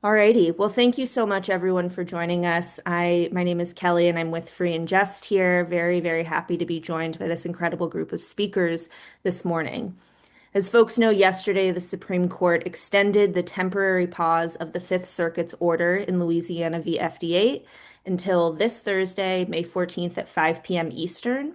Alrighty. Well, thank you so much, everyone, for joining us. My name is Kelly, and I'm with Free and Just here. Very, very happy to be joined by this incredible group of speakers this morning. As folks know, yesterday the Supreme Court extended the temporary pause of the Fifth Circuit's order in Louisiana v. FDA until this Thursday, May 14th at 5 p.m. Eastern.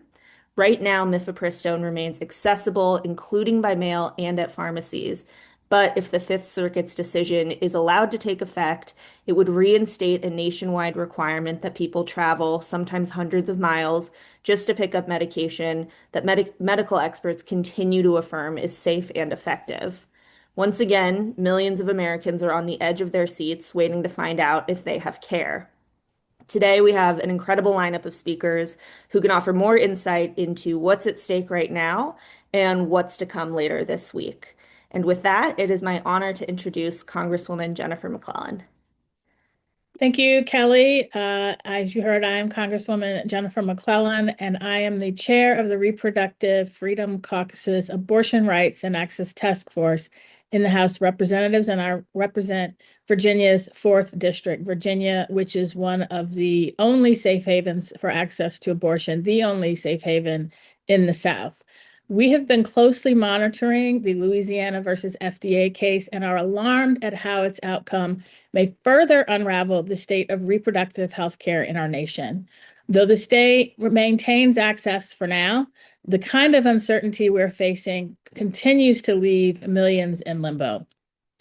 Right now, mifepristone remains accessible, including by mail and at pharmacies. But if the Fifth Circuit's decision is allowed to take effect, it would reinstate a nationwide requirement that people travel, sometimes hundreds of miles, just to pick up medication that medical experts continue to affirm is safe and effective. Once again, millions of Americans are on the edge of their seats waiting to find out if they have care. Today, we have an incredible lineup of speakers who can offer more insight into what's at stake right now and what's to come later this week. And with that, it is my honor to introduce Congresswoman Jennifer McClellan. Thank you, Kelly. As you heard, I am Congresswoman Jennifer McClellan, and I am the chair of the Reproductive Freedom Caucus's Abortion Rights and Access Task Force in the House of Representatives, and I represent Virginia's 4th District, Virginia, which is one of the only safe havens for access to abortion, the only safe haven in the South. We have been closely monitoring the Louisiana versus FDA case and are alarmed at how its outcome may further unravel the state of reproductive health care in our nation. Though the state maintains access for now, the kind of uncertainty we're facing continues to leave millions in limbo.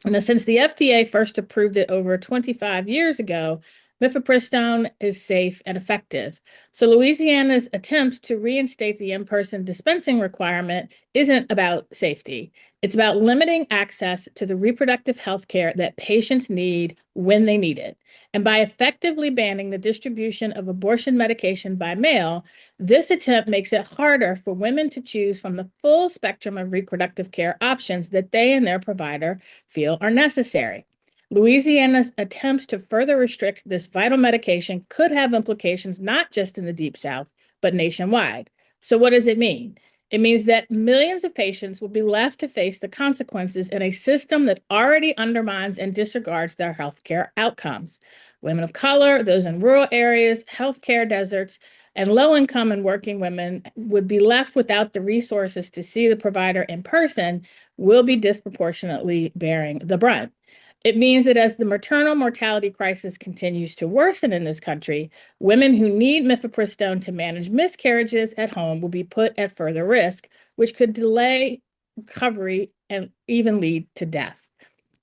And since the FDA first approved it over 25 years ago, mifepristone is safe and effective. So Louisiana's attempt to reinstate the in-person dispensing requirement isn't about safety. It's about limiting access to the reproductive health care that patients need when they need it. And by effectively banning the distribution of abortion medication by mail, this attempt makes it harder for women to choose from the full spectrum of reproductive care options that they and their provider feel are necessary. Louisiana's attempt to further restrict this vital medication could have implications not just in the Deep South, but nationwide. So, what does it mean? It means that millions of patients will be left to face the consequences in a system that already undermines and disregards their healthcare outcomes. Women of color, those in rural areas, healthcare deserts, and low income and working women would be left without the resources to see the provider in person, will be disproportionately bearing the brunt. It means that as the maternal mortality crisis continues to worsen in this country, women who need mifepristone to manage miscarriages at home will be put at further risk, which could delay recovery and even lead to death.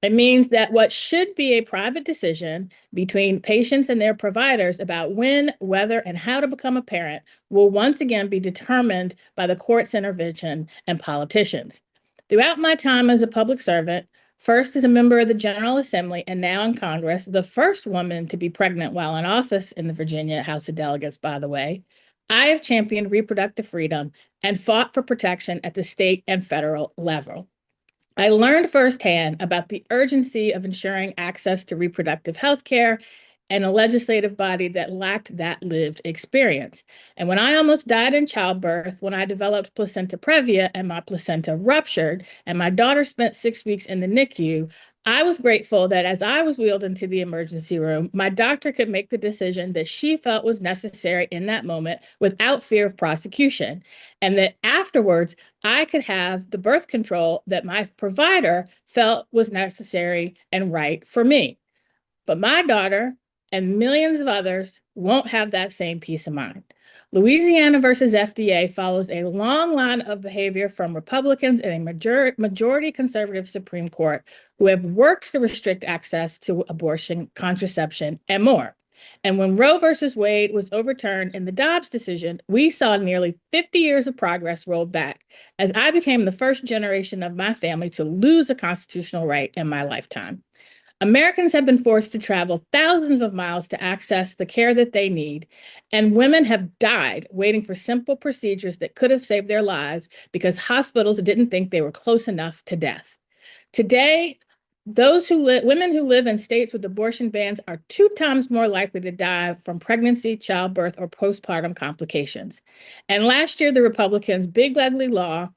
It means that what should be a private decision between patients and their providers about when, whether, and how to become a parent will once again be determined by the court's intervention and politicians. Throughout my time as a public servant, first as a member of the General Assembly and now in Congress, the first woman to be pregnant while in office in the Virginia House of Delegates, by the way, I have championed reproductive freedom and fought for protection at the state and federal level. I learned firsthand about the urgency of ensuring access to reproductive health care and a legislative body that lacked that lived experience. And when I almost died in childbirth, when I developed placenta previa and my placenta ruptured, and my daughter spent 6 weeks in the NICU, I was grateful that as I was wheeled into the emergency room, my doctor could make the decision that she felt was necessary in that moment without fear of prosecution. And that afterwards, I could have the birth control that my provider felt was necessary and right for me. But my daughter and millions of others won't have that same peace of mind. Louisiana versus FDA follows a long line of behavior from Republicans and a majority conservative Supreme Court who have worked to restrict access to abortion, contraception, and more. And when Roe versus Wade was overturned in the Dobbs decision, we saw nearly 50 years of progress rolled back as I became the first generation of my family to lose a constitutional right in my lifetime. Americans have been forced to travel thousands of miles to access the care that they need, and women have died waiting for simple procedures that could have saved their lives because hospitals didn't think they were close enough to death. Today, women who live in states with abortion bans are 2 times more likely to die from pregnancy, childbirth, or postpartum complications. And last year, the Republicans' big ugly law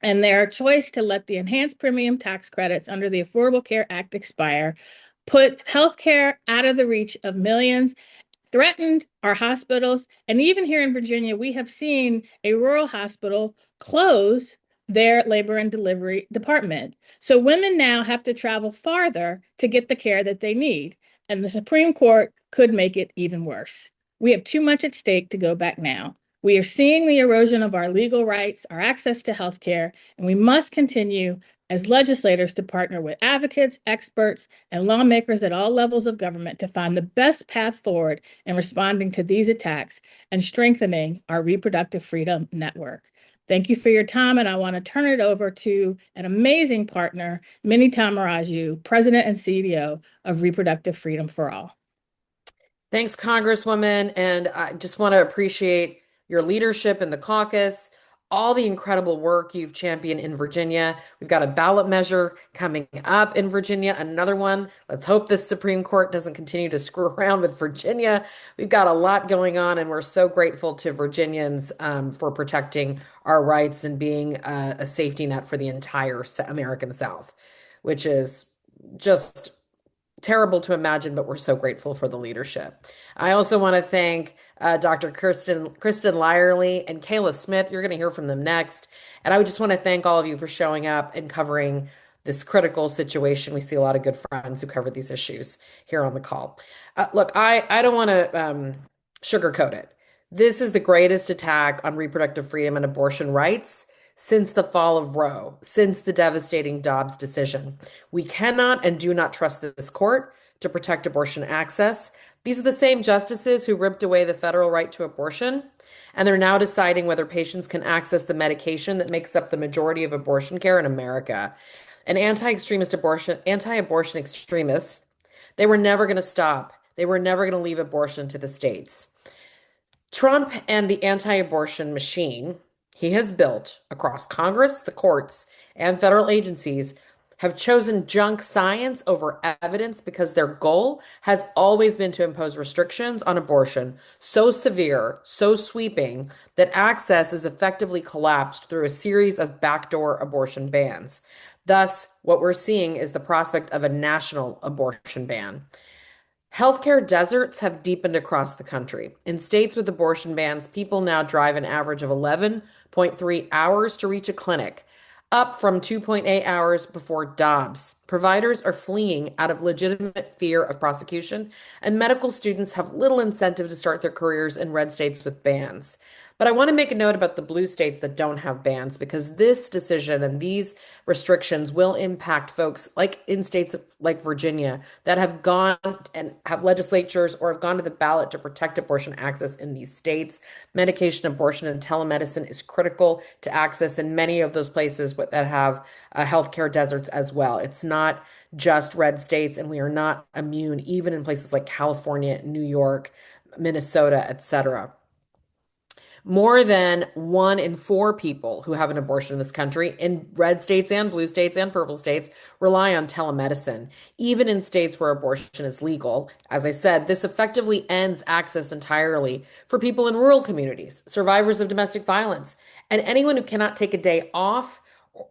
and their choice to let the enhanced premium tax credits under the Affordable Care Act expire put healthcare out of the reach of millions, threatened our hospitals. And even here in Virginia, we have seen a rural hospital close their labor and delivery department. So women now have to travel farther to get the care that they need. And the Supreme Court could make it even worse. We have too much at stake to go back now. We are seeing the erosion of our legal rights, our access to health care, and we must continue as legislators to partner with advocates, experts, and lawmakers at all levels of government to find the best path forward in responding to these attacks and strengthening our reproductive freedom network. Thank you for your time, and I want to turn it over to an amazing partner, Minnie Timmaraju, President and CEO of Reproductive Freedom for All. Thanks, Congresswoman. And I just want to appreciate your leadership in the caucus, all the incredible work you've championed in Virginia. We've got a ballot measure coming up in Virginia, another one. Let's hope this Supreme Court doesn't continue to screw around with Virginia. We've got a lot going on, and we're so grateful to Virginians for protecting our rights and being a safety net for the entire American South, which is just terrible to imagine, but we're so grateful for the leadership. I also want to thank Dr. Kristen Lyerly and Kayla Smith. You're going to hear from them next. And I just want to thank all of you for showing up and covering this critical situation. We see a lot of good friends who cover these issues here on the call. Look, I don't want to sugarcoat it. This is the greatest attack on reproductive freedom and abortion rights since the fall of Roe, since the devastating Dobbs decision. We cannot and do not trust this court to protect abortion access. These are the same justices who ripped away the federal right to abortion, and they're now deciding whether patients can access the medication that makes up the majority of abortion care in America. And anti-abortion extremists, they were never going to stop. They were never going to leave abortion to the states. Trump and the anti-abortion machine he has built across Congress, the courts, and federal agencies have chosen junk science over evidence because their goal has always been to impose restrictions on abortion so severe, so sweeping, that access is effectively collapsed through a series of backdoor abortion bans. Thus, what we're seeing is the prospect of a national abortion ban. Healthcare deserts have deepened across the country. In states with abortion bans, people now drive an average of 11.3 hours to reach a clinic, up from 2.8 hours before Dobbs. Providers are fleeing out of legitimate fear of prosecution, and medical students have little incentive to start their careers in red states with bans. But I want to make a note about the blue states that don't have bans, because this decision and these restrictions will impact folks like in states like Virginia that have gone and have legislatures or have gone to the ballot to protect abortion access in these states. Medication abortion and telemedicine is critical to access in many of those places that have healthcare deserts as well. It's not just red states, and we are not immune, even in places like California, New York, Minnesota, etc. More than 1 in 4 people who have an abortion in this country, in red states and blue states and purple states, rely on telemedicine, even in states where abortion is legal. As I said, this effectively ends access entirely for people in rural communities, survivors of domestic violence, and anyone who cannot take a day off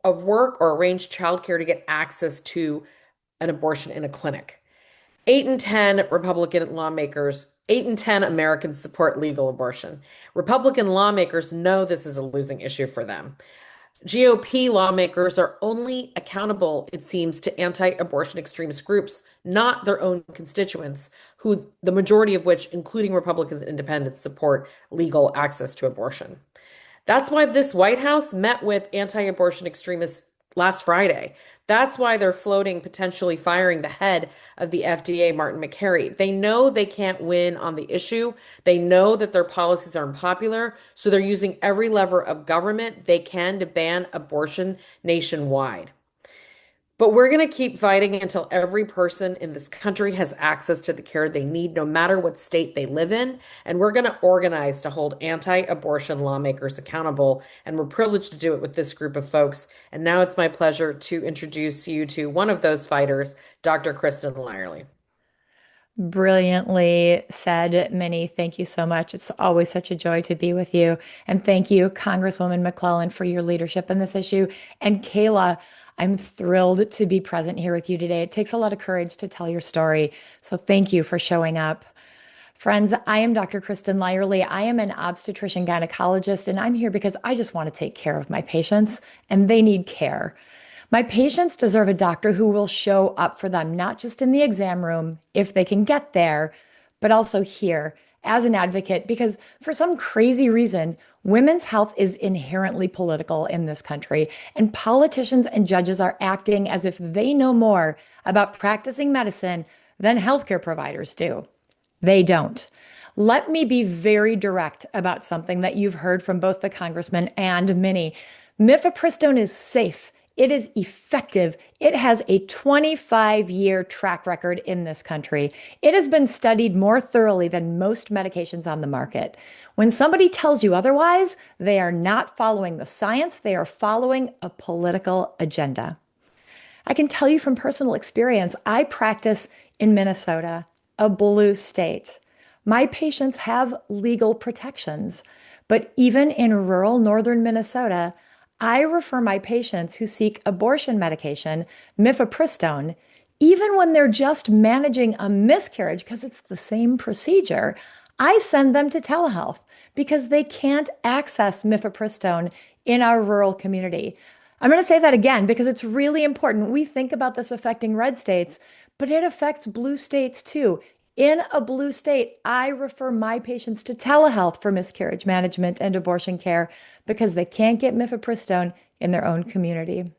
of work or arrange childcare to get access to an abortion in a clinic. 8 in 10 Americans support legal abortion. Republican lawmakers know this is a losing issue for them. GOP lawmakers are only accountable, it seems, to anti-abortion extremist groups, not their own constituents, who the majority of which, including Republicans and independents, support legal access to abortion. That's why this White House met with anti-abortion extremists last Friday. That's why they're floating potentially firing the head of the FDA, Martin McCary. They know they can't win on the issue. They know that their policies are unpopular, so they're using every lever of government they can to ban abortion nationwide. But we're going to keep fighting until every person in this country has access to the care they need, no matter what state they live in. And we're going to organize to hold anti-abortion lawmakers accountable. And we're privileged to do it with this group of folks. And now it's my pleasure to introduce you to one of those fighters, Dr. Kristen Lyerly. Brilliantly said, Minnie. Thank you so much. It's always such a joy to be with you. And thank you, Congresswoman McClellan, for your leadership in this issue. And Kayla, I'm thrilled to be present here with you today. It takes a lot of courage to tell your story. So thank you for showing up. Friends, I am Dr. Kristen Lyerly. I am an obstetrician gynecologist, and I'm here because I just want to take care of my patients, and they need care. My patients deserve a doctor who will show up for them, not just in the exam room, if they can get there, but also here as an advocate, because for some crazy reason, women's health is inherently political in this country, and politicians and judges are acting as if they know more about practicing medicine than healthcare providers do. They don't. Let me be very direct about something that you've heard from both the congressman and Minnie. Mifepristone is safe. It is effective. It has a 25-year track record in this country. It has been studied more thoroughly than most medications on the market. When somebody tells you otherwise, they are not following the science. They are following a political agenda. I can tell you from personal experience, I practice in Minnesota, a blue state. My patients have legal protections, but even in rural northern Minnesota, I refer my patients who seek abortion medication, mifepristone, even when they're just managing a miscarriage because it's the same procedure. I send them to telehealth because they can't access mifepristone in our rural community. I'm going to say that again because it's really important. We think about this affecting red states, but it affects blue states too. In a blue state, I refer my patients to telehealth for miscarriage management and abortion care because they can't get mifepristone in their own community.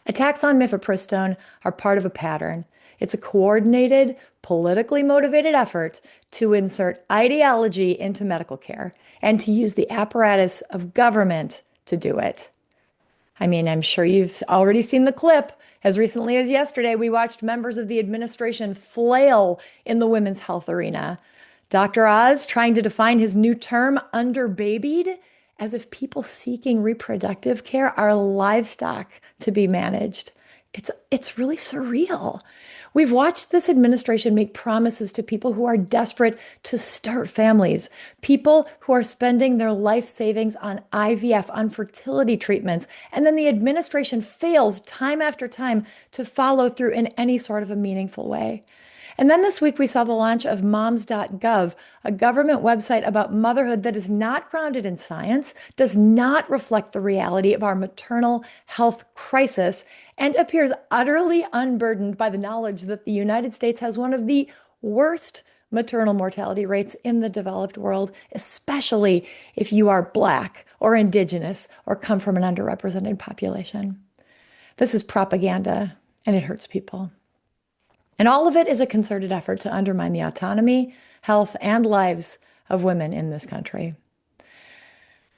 Attacks on mifepristone are part of a pattern. It's a coordinated, politically motivated effort to insert ideology into medical care and to use the apparatus of government to do it. I mean, I'm sure you've already seen the clip. As recently as yesterday, we watched members of the administration flail in the women's health arena. Dr. Oz trying to define his new term, underbabied, as if people seeking reproductive care are livestock to be managed. It's really surreal. We've watched this administration make promises to people who are desperate to start families, people who are spending their life savings on IVF, on fertility treatments, and then the administration fails time after time to follow through in any sort of a meaningful way. And then this week we saw the launch of moms.gov, a government website about motherhood that is not grounded in science, does not reflect the reality of our maternal health crisis, and appears utterly unburdened by the knowledge that the United States has one of the worst maternal mortality rates in the developed world, especially if you are Black or Indigenous or come from an underrepresented population. This is propaganda, and it hurts people. And all of it is a concerted effort to undermine the autonomy, health, and lives of women in this country.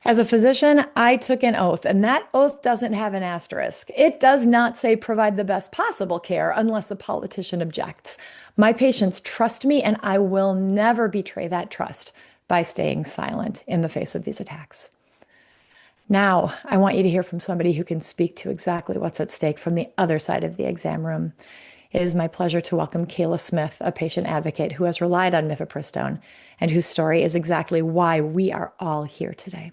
As a physician, I took an oath, and that oath doesn't have an asterisk. It does not say provide the best possible care unless a politician objects. My patients trust me, and I will never betray that trust by staying silent in the face of these attacks. Now, I want you to hear from somebody who can speak to exactly what's at stake from the other side of the exam room. It is my pleasure to welcome Kayla Smith, a patient advocate who has relied on mifepristone and whose story is exactly why we are all here today.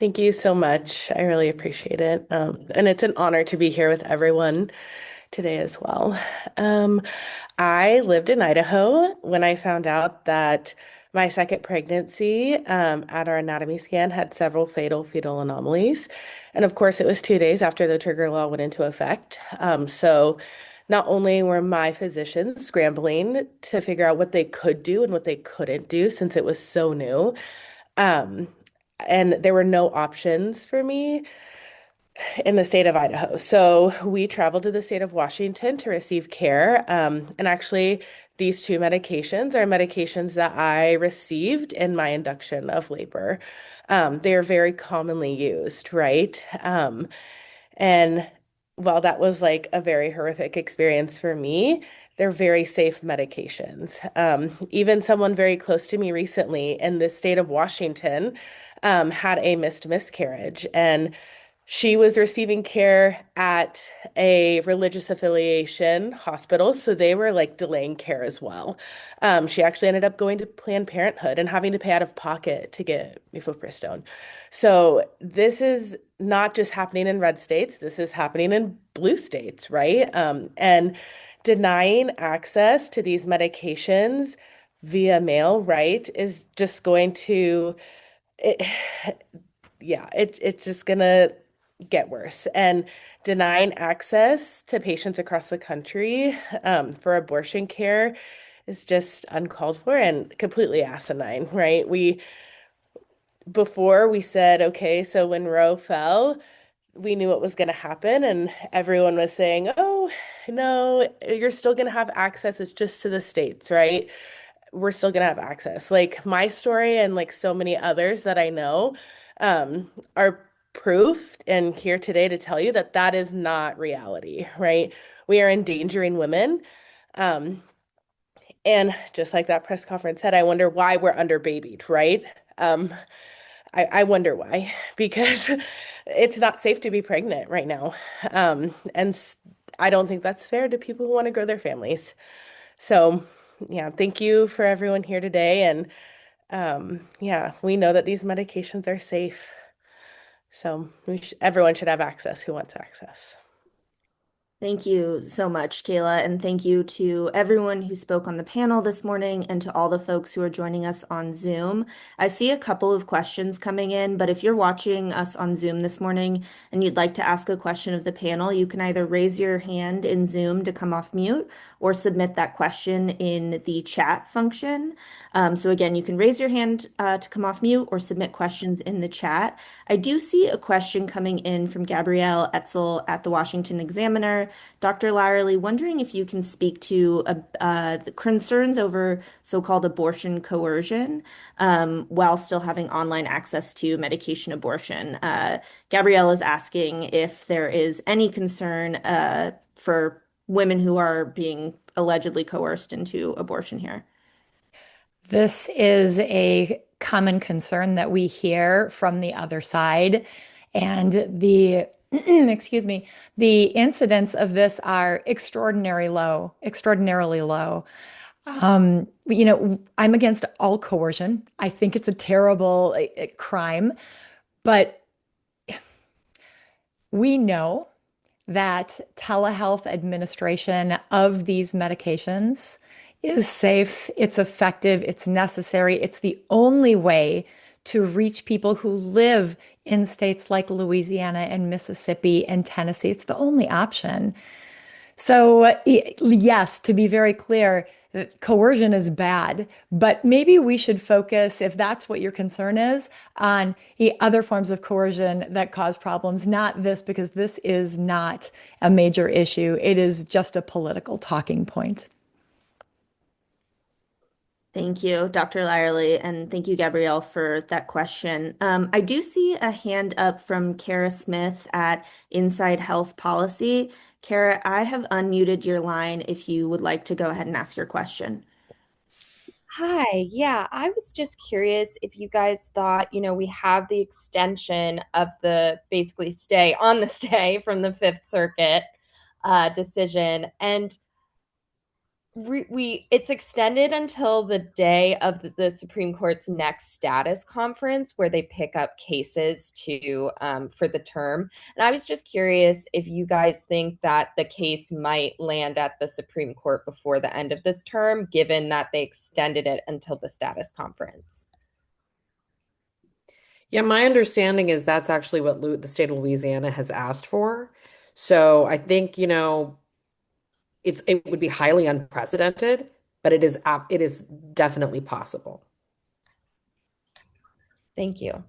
Thank you so much. I really appreciate it. And it's an honor to be here with everyone today as well. I lived in Idaho when I found out that my second pregnancy at our anatomy scan had several fatal fetal anomalies. And of course, it was 2 days after the trigger law went into effect. So not only were my physicians scrambling to figure out what they could do and what they couldn't do since it was so new, and there were no options for me in the state of Idaho. So we traveled to the state of Washington to receive care. And actually, these two medications are medications that I received in my induction of labor. They are very commonly used, right? And while that was like a very horrific experience for me, they're very safe medications. Even someone very close to me recently in the state of Washington had a miscarriage. And She was receiving care at a religious affiliation hospital, so they were like delaying care as well. She actually ended up going to Planned Parenthood and having to pay out of pocket to get mifepristone. So this is not just happening in red states, this is happening in blue states, right? And denying access to these medications via mail, right, is just going to it, yeah, it's just gonna get worse. And denying access to patients across the country for abortion care is just uncalled for and completely asinine, right? Before we said, okay, so when Roe fell, we knew what was going to happen, and everyone was saying, oh, no, you're still going to have access. It's just to the states, right? We're still going to have access. Like my story and like so many others that I know are proof and here today to tell you that that is not reality, right? We are endangering women. Um, and just like that press conference said, I wonder why we're underbabied, right? Um, I wonder why, because it's not safe to be pregnant right now. And I don't think that's fair to people who want to grow their families. So, yeah, thank you for everyone here today. And yeah, we know that these medications are safe. So everyone should have access who wants access. Thank you so much, Kayla, and thank you to everyone who spoke on the panel this morning and to all the folks who are joining us on Zoom. I see a couple of questions coming in, but if you're watching us on Zoom this morning and you'd like to ask a question of the panel, you can either raise your hand in Zoom to come off mute or submit that question in the chat function. So again, you can raise your hand to come off mute or submit questions in the chat. I do see a question coming in from Gabrielle Etzel at the Washington Examiner. Dr. Lyerly, wondering if you can speak to the concerns over so-called abortion coercion while still having online access to medication abortion. Gabrielle is asking if there is any concern for women who are being allegedly coerced into abortion here. This is a common concern that we hear from the other side. And the, excuse me, the incidents of this are extraordinarily low. I'm against all coercion. I think it's a terrible crime, but we know that telehealth administration of these medications is safe, it's effective, it's necessary. It's the only way to reach people who live in states like Louisiana and Mississippi and Tennessee. It's the only option. So, yes, to be very clear, coercion is bad, but maybe we should focus, if that's what your concern is, on the other forms of coercion that cause problems, not this, because this is not a major issue. It is just a political talking point. Thank you, Dr. Lyerly, and thank you, Gabrielle, for that question. I do see a hand up from Kara Smith at Inside Health Policy. Kara, I have unmuted your line if you would like to go ahead and ask your question. Hi, yeah, I was just curious if you guys thought, we have the extension of the basically stay on the stay from the Fifth Circuit decision, and it's extended until the day of the Supreme Court's next status conference where they pick up cases to for the term. And I was just curious if you guys think that the case might land at the Supreme Court before the end of this term, given that they extended it until the status conference. Yeah, my understanding is that's actually what the state of Louisiana has asked for. So I think, it would be highly unprecedented, but it is definitely possible. Thank you.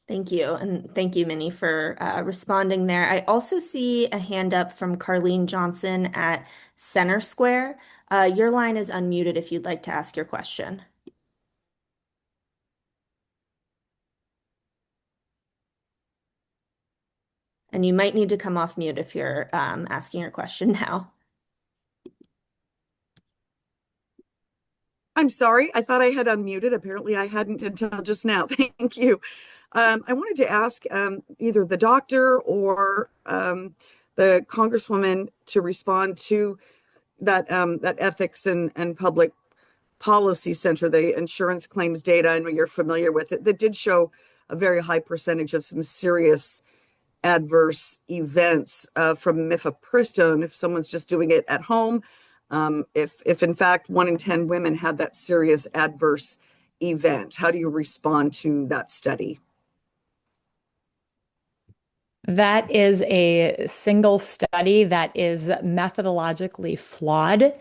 Thank you. And thank you, Minnie, for responding there. I also see a hand up from Carlene Johnson at Center Square. Your line is unmuted if you'd like to ask your question. And you might need to come off mute if you're asking your question now. I'm sorry. I thought I had unmuted. Apparently I hadn't until just now. Thank you. I wanted to ask either the doctor or the congresswoman to respond to that ethics and public policy center, the insurance claims data. I know you're familiar with it. That did show a very high percentage of some serious adverse events from mifepristone if someone's just doing it at home. If in fact 1 in 10 women had that serious adverse event, how do you respond to that study? That is a single study that is methodologically flawed,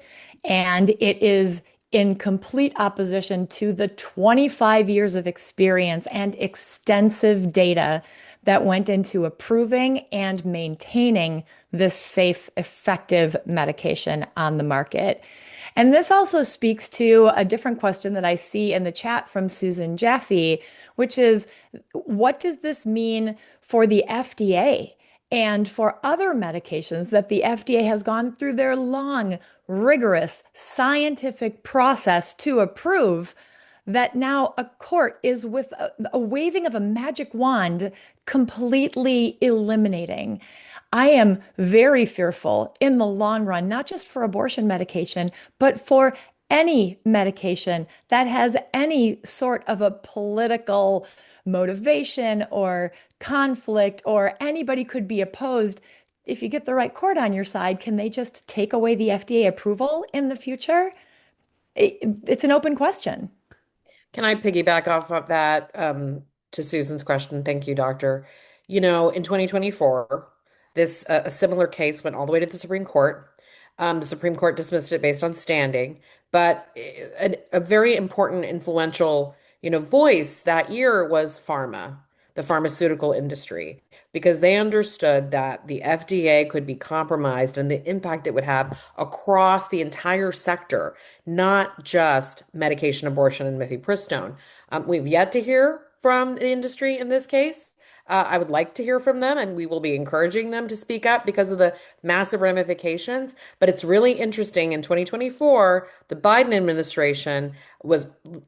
and it is in complete opposition to the 25 years of experience and extensive data that went into approving and maintaining this safe, effective medication on the market. And this also speaks to a different question that I see in the chat from Susan Jaffe, which is, what does this mean for the FDA and for other medications that the FDA has gone through their long, rigorous scientific process to approve, that now a court is with a waving of a magic wand completely eliminating? I am very fearful in the long run, not just for abortion medication, but for any medication that has any sort of a political motivation or conflict, or anybody could be opposed. If you get the right court on your side, can they just take away the FDA approval in the future? It's an open question. Can I piggyback off of that to Susan's question? Thank you, doctor. In 2024, this a similar case went all the way to the Supreme Court. The Supreme Court dismissed it based on standing, but a very important, influential, voice that year was pharma, the pharmaceutical industry, because they understood that the FDA could be compromised and the impact it would have across the entire sector, not just medication abortion and mifepristone. We've yet to hear from the industry in this case. I would like to hear from them, and we will be encouraging them to speak up because of the massive ramifications. But it's really interesting. In 2024, the Biden administration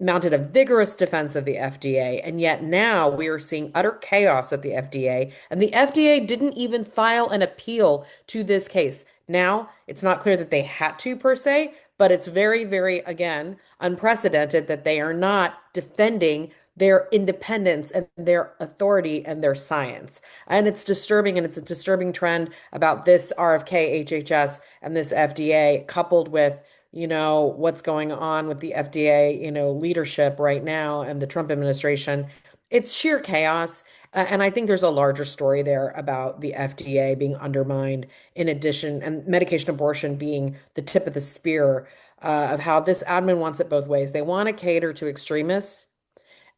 mounted a vigorous defense of the FDA, and yet now we are seeing utter chaos at the FDA, and the FDA didn't even file an appeal to this case. Now, it's not clear that they had to per se, but it's very, very, again, unprecedented that they are not defending their independence and their authority and their science. And it's disturbing, and it's a disturbing trend about this RFK, HHS, and this FDA, coupled with, what's going on with the FDA, leadership right now and the Trump administration. It's sheer chaos. And I think there's a larger story there about the FDA being undermined, in addition, and medication abortion being the tip of the spear of how this admin wants it both ways. They want to cater to extremists,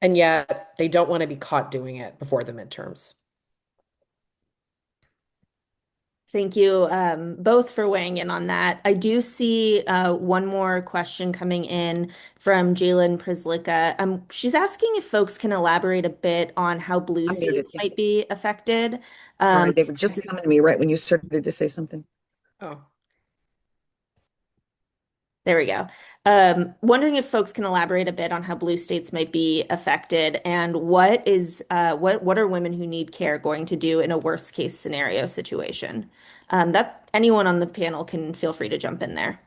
and yet they don't want to be caught doing it before the midterms. Thank you both for weighing in on that. I do see one more question coming in from Jalen Prislicka. She's asking if folks can elaborate a bit on how blue states might be affected. Sorry, they were just coming to me right when you started to say something. Oh. There we go. Wondering if folks can elaborate a bit on how blue states might be affected, and what are women who need care going to do in a worst case scenario situation? That anyone on the panel can feel free to jump in there.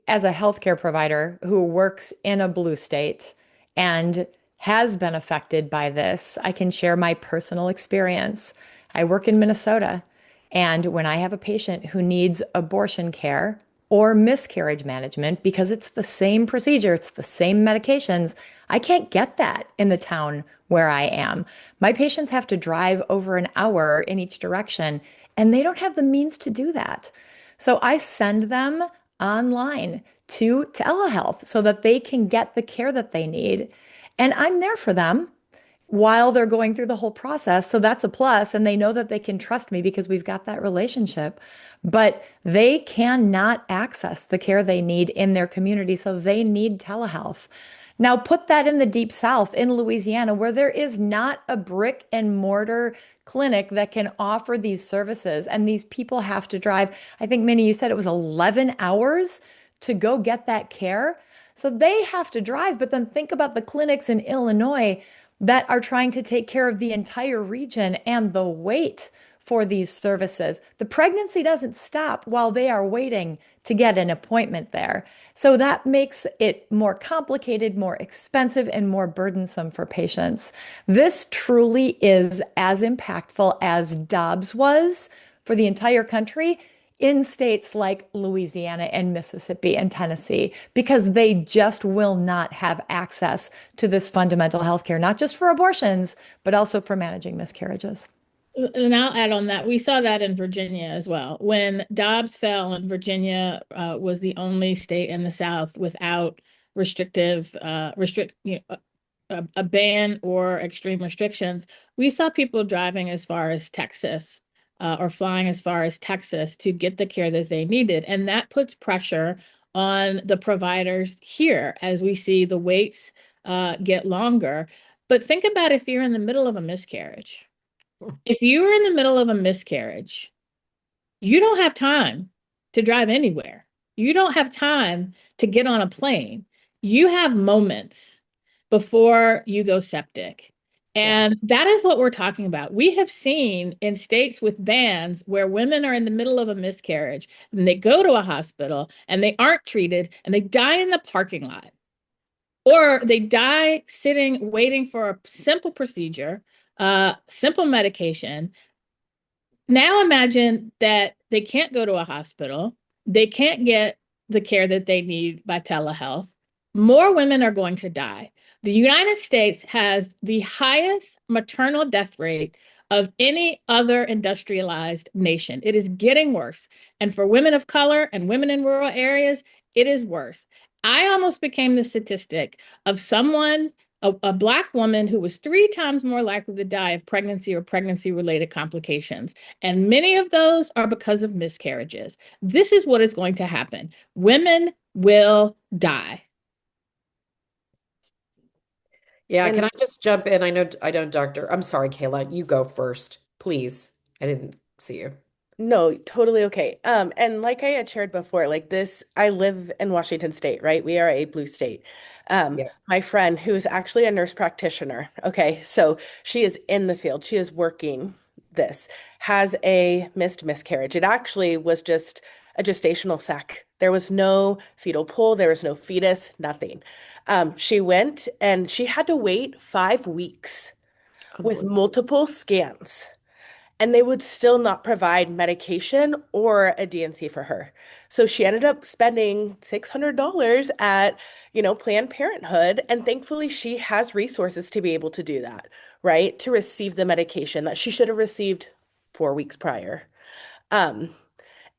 As a healthcare provider who works in a blue state and has been affected by this, I can share my personal experience. I work in Minnesota, and when I have a patient who needs abortion care or miscarriage management, because it's the same procedure, it's the same medications, I can't get that in the town where I am. My patients have to drive over an hour in each direction, and they don't have the means to do that. So I send them online to telehealth so that they can get the care that they need. And I'm there for them while they're going through the whole process. So that's a plus. And they know that they can trust me because we've got that relationship. But they cannot access the care they need in their community. So they need telehealth. Now, put that in the deep South in Louisiana, where there is not a brick and mortar clinic that can offer these services. And these people have to drive. I think, Minnie, you said it was 11 hours to go get that care. So they have to drive. But then think about the clinics in Illinois that are trying to take care of the entire region and the wait for these services. The pregnancy doesn't stop while they are waiting to get an appointment there. So that makes it more complicated, more expensive, and more burdensome for patients. This truly is as impactful as Dobbs was for the entire country in states like Louisiana and Mississippi and Tennessee, because they just will not have access to this fundamental health care, not just for abortions, but also for managing miscarriages. And I'll add on that. We saw that in Virginia as well. When Dobbs fell and Virginia was the only state in the South without a ban or extreme restrictions, we saw people driving as far as Texas or flying as far as Texas to get the care that they needed. And that puts pressure on the providers here as we see the waits get longer. But think about if you're in the middle of a miscarriage. If you are in the middle of a miscarriage, you don't have time to drive anywhere. You don't have time to get on a plane. You have moments before you go septic. And that is what we're talking about. We have seen in states with bans where women are in the middle of a miscarriage and they go to a hospital and they aren't treated and they die in the parking lot. Or they die sitting, waiting for a simple procedure, simple medication. Now imagine that they can't go to a hospital. They can't get the care that they need by telehealth. More women are going to die. The United States has the highest maternal death rate of any other industrialized nation. It is getting worse. And for women of color and women in rural areas, it is worse. I almost became the statistic of someone, a Black woman who was 3 times more likely to die of pregnancy or pregnancy-related complications. And many of those are because of miscarriages. This is what is going to happen. Women will die. Yeah, can I just jump in? I know, Doctor. I'm sorry, Kayla, you go first, please. I didn't see you. No, totally okay. And like I had shared before, like this, I live in Washington State, right? We are a blue state. Yeah. My friend, who is actually a nurse practitioner, okay, so she is in the field, she is working this, has a missed miscarriage. It actually was just a gestational sac. There was no fetal pull, there was no fetus, nothing. She went and she had to wait 5 weeks with Unbelievable. multiple scans, and they would still not provide medication or a DNC for her. So she ended up spending $600 at, Planned Parenthood, and thankfully she has resources to be able to do that, right? To receive the medication that she should have received 4 weeks prior. Um,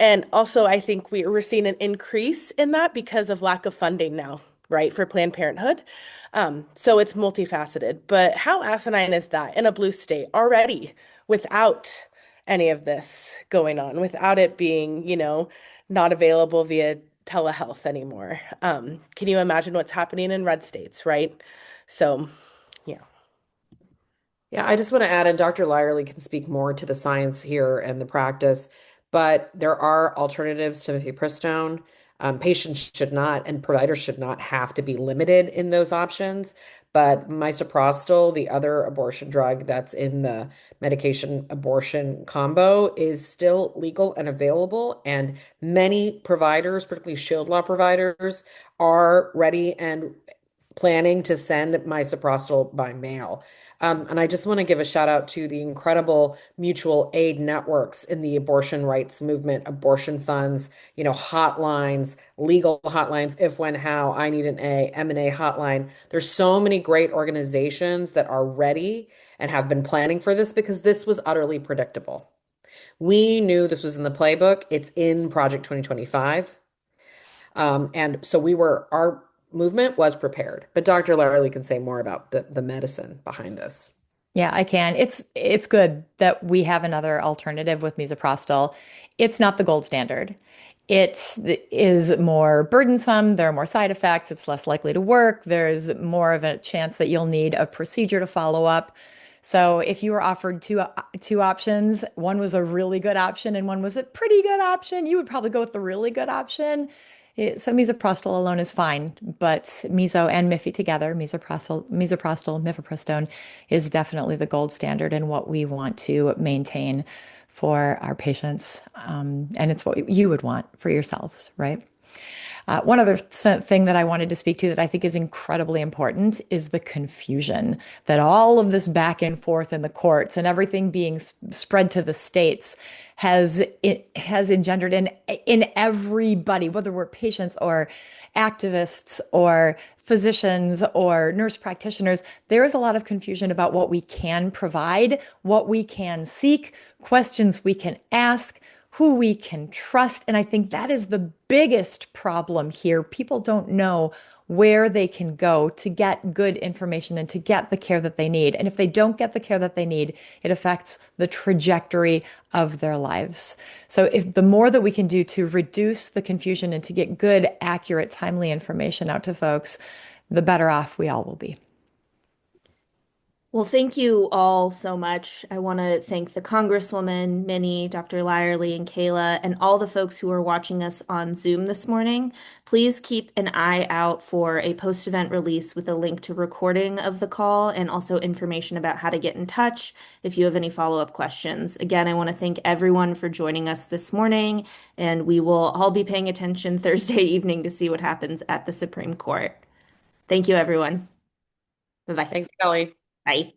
and also, I think we're seeing an increase in that because of lack of funding now, right, for Planned Parenthood. So it's multifaceted. But how asinine is that in a blue state already without any of this going on, without it being, not available via telehealth anymore? Can you imagine what's happening in red states, right? So, yeah. Yeah, I just want to add, and Dr. Lyerly can speak more to the science here and the practice, but there are alternatives to mifepristone. Patients should not, and providers should not have to be limited in those options. But misoprostol, the other abortion drug that's in the medication abortion combo, is still legal and available. And many providers, particularly Shield Law providers, are ready and planning to send misoprostol by mail. And I just want to give a shout out to the incredible mutual aid networks in the abortion rights movement, abortion funds, hotlines, legal hotlines, if, when, how, I need an A, M&A hotline. There's so many great organizations that are ready and have been planning for this because this was utterly predictable. We knew this was in the playbook. It's in Project 2025. And so our movement was prepared. But Dr. Larley can say more about the medicine behind this. Yeah, I can. It's good that we have another alternative with misoprostol. It's not the gold standard. It is more burdensome. There are more side effects. It's less likely to work. There's more of a chance that you'll need a procedure to follow up. So if you were offered two options, one was a really good option and one was a pretty good option, you would probably go with the really good option. So misoprostol alone is fine, but meso and miffy together, misoprostol, mifepristone is definitely the gold standard and what we want to maintain for our patients. And it's what you would want for yourselves, right? One other thing that I wanted to speak to that I think is incredibly important is the confusion that all of this back and forth in the courts and everything being spread to the states has engendered in everybody, whether we're patients or activists or physicians or nurse practitioners, there is a lot of confusion about what we can provide, what we can seek, questions we can ask, who we can trust. And I think that is the biggest problem here. People don't know where they can go to get good information and to get the care that they need. And if they don't get the care that they need, it affects the trajectory of their lives. So if the more that we can do to reduce the confusion and to get good, accurate, timely information out to folks, the better off we all will be. Well, thank you all so much. I want to thank the Congresswoman, Minnie, Dr. Lyerly, and Kayla, and all the folks who are watching us on Zoom this morning. Please keep an eye out for a post-event release with a link to recording of the call and also information about how to get in touch if you have any follow-up questions. Again, I want to thank everyone for joining us this morning, and we will all be paying attention Thursday evening to see what happens at the Supreme Court. Thank you, everyone. Bye-bye. Thanks, Kelly. Bye.